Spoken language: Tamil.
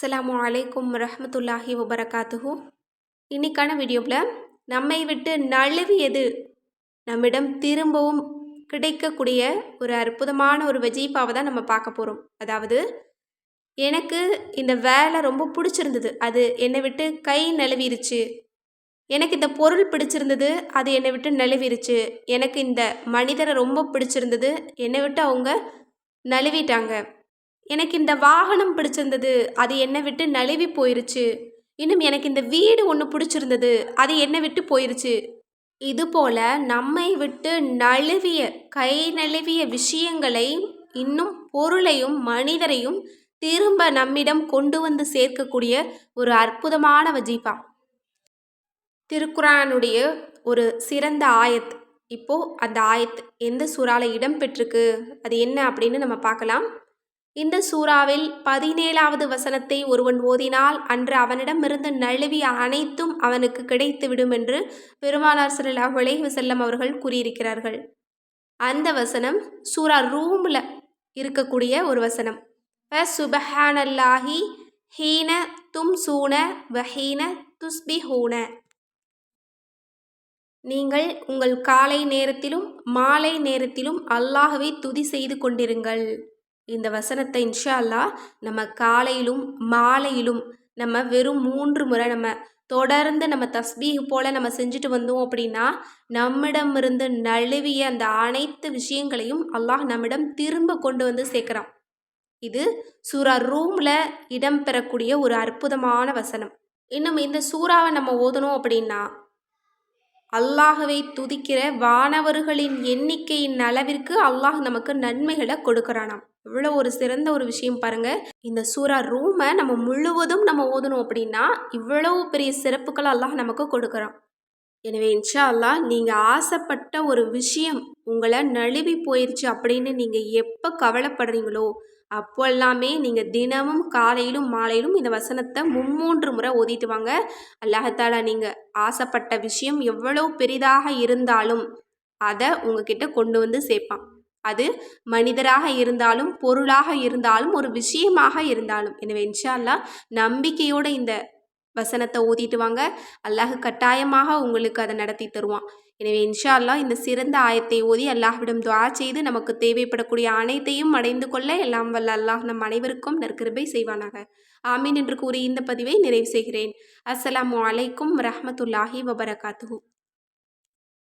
அஸ்ஸலாமு அலைக்கும் வரஹ்மத்துல்லாஹி வபரகாத்துஹு. இன்னைக்கான வீடியோவில் நம்மை விட்டு நழுவியது நம்மிடம் திரும்பவும் கிடைக்கக்கூடிய ஒரு அற்புதமான ஒரு வஜீஃபாவை தான் நம்ம பார்க்க போகிறோம். அதாவது, எனக்கு இந்த வேலை ரொம்ப பிடிச்சிருந்தது, அது என்னை விட்டு கை நழுவிருச்சு. எனக்கு இந்த பொருள் பிடிச்சிருந்தது, அது என்னை விட்டு நழுவிருச்சு. எனக்கு இந்த மனிதரை ரொம்ப பிடிச்சிருந்தது, என்னை விட்டு அவங்க நழுவிட்டாங்க. எனக்கு இந்த வாகனம் பிடிச்சிருந்தது, அது என்னை விட்டு நழுவி போயிருச்சு. இன்னும் எனக்கு இந்த வீடு ஒன்று பிடிச்சிருந்தது, அது என்னை விட்டு போயிருச்சு. இதுபோல் நம்மை விட்டு நழுவிய, கை நழுவிய விஷயங்களை, இன்னும் பொருளையும் மனிதரையும் திரும்ப நம்மிடம் கொண்டு வந்து சேர்க்கக்கூடிய ஒரு அற்புதமான வஜீஃபா. திருக்குரானுடைய ஒரு சிறந்த ஆயத். இப்போது அந்த ஆயத் எந்த சூறால இடம்பெற்றிருக்கு, அது என்ன அப்படின்னு நம்ம பார்க்கலாம். இந்த சூறாவில் 17வது வசனத்தை ஒருவன் ஓதினால் அன்று அவனிடமிருந்து நழுவிய அனைத்தும் அவனுக்கு கிடைத்துவிடும் என்று பெருமானார் ஸல்லல்லாஹு அலைஹி வஸல்லம் அவர்கள் கூறியிருக்கிறார்கள். அந்த வசனம் சூரா ரூமில் இருக்கக்கூடிய ஒரு வசனம். சுபஹானல்லாஹி ஹீன தும்சூன வஹீன துஸ்பிஹூன. நீங்கள் உங்கள் காலை நேரத்திலும் மாலை நேரத்திலும் அல்லாஹ்வை துதி செய்து கொண்டிருங்கள். இந்த வசனத்தை இன்ஷா அல்லாஹ் நம்ம காலையிலும் மாலையிலும் நம்ம வெறும் 3 முறை நம்ம தொடர்ந்து நம்ம தஸ்பீஹ் போல் நம்ம செஞ்சுட்டு வந்தோம் அப்படின்னா, நம்மிடமிருந்து நழுவிய அந்த அனைத்து விஷயங்களையும் அல்லாஹ் நம்மிடம் திரும்ப கொண்டு வந்து சேர்க்குறான். இது சூரா ரூமில் இடம்பெறக்கூடிய ஒரு அற்புதமான வசனம். இன்னும் இந்த சூறாவை நம்ம ஓதணும் அப்படின்னா, அல்லாஹ்வை துதிக்கிற வானவர்களின் எண்ணிக்கையின் அளவிற்கு அல்லாஹ் நமக்கு நன்மைகளை கொடுக்குறானாம். இவ்வளோ ஒரு சிறந்த ஒரு விஷயம் பாருங்கள். இந்த சூரா ரூமை நம்ம முழுவதும் நம்ம ஓதணும் அப்படின்னா இவ்வளோ பெரிய சிறப்புகள் அல்லாஹ் நமக்கு கொடுக்குறான். எனவே இன்ஷா அல்லாஹ் நீங்கள் ஆசைப்பட்ட ஒரு விஷயம் உங்களை நழுவி போயிடுச்சு அப்படின்னு நீங்கள் எப்போ கவலைப்படுறீங்களோ அப்போ எல்லாமே நீங்கள் தினமும் காலையிலும் மாலையிலும் இந்த வசனத்தை 3 முறை ஓதிட்டு வாங்க. அல்லாஹ்தாலா நீங்கள் ஆசைப்பட்ட விஷயம் எவ்வளோ பெரிதாக இருந்தாலும் அதை உங்ககிட்ட கொண்டு வந்து சேர்ப்பான். அது மனிதராக இருந்தாலும் பொருளாக இருந்தாலும் ஒரு விஷயமாக இருந்தாலும். எனவே இன்ஷா அல்லாஹ் நம்பிக்கையோடு இந்த வசனத்தை ஓதிட்டு வாங்க. அல்லாஹ் கட்டாயமாக உங்களுக்கு அதை நடத்தி தருவான். எனவே இன்ஷா அல்லாஹ் இந்த சிறந்த ஆயத்தை ஓதி அல்லாஹ்விடம் துஆ செய்து நமக்கு தேவைப்படக்கூடிய அனைத்தையும் அடைந்து கொள்ள எல்லாம் வல்ல அல்லாஹ் நம் அனைவருக்கும் நற்கிருபை செய்வானாக. ஆமீன் என்று கூறி இந்த பதிவை நிறைவு செய்கிறேன். அஸ்ஸலாமு அலைக்கும் வரஹ்மத்துல்லாஹி வபரகாத்துஹு.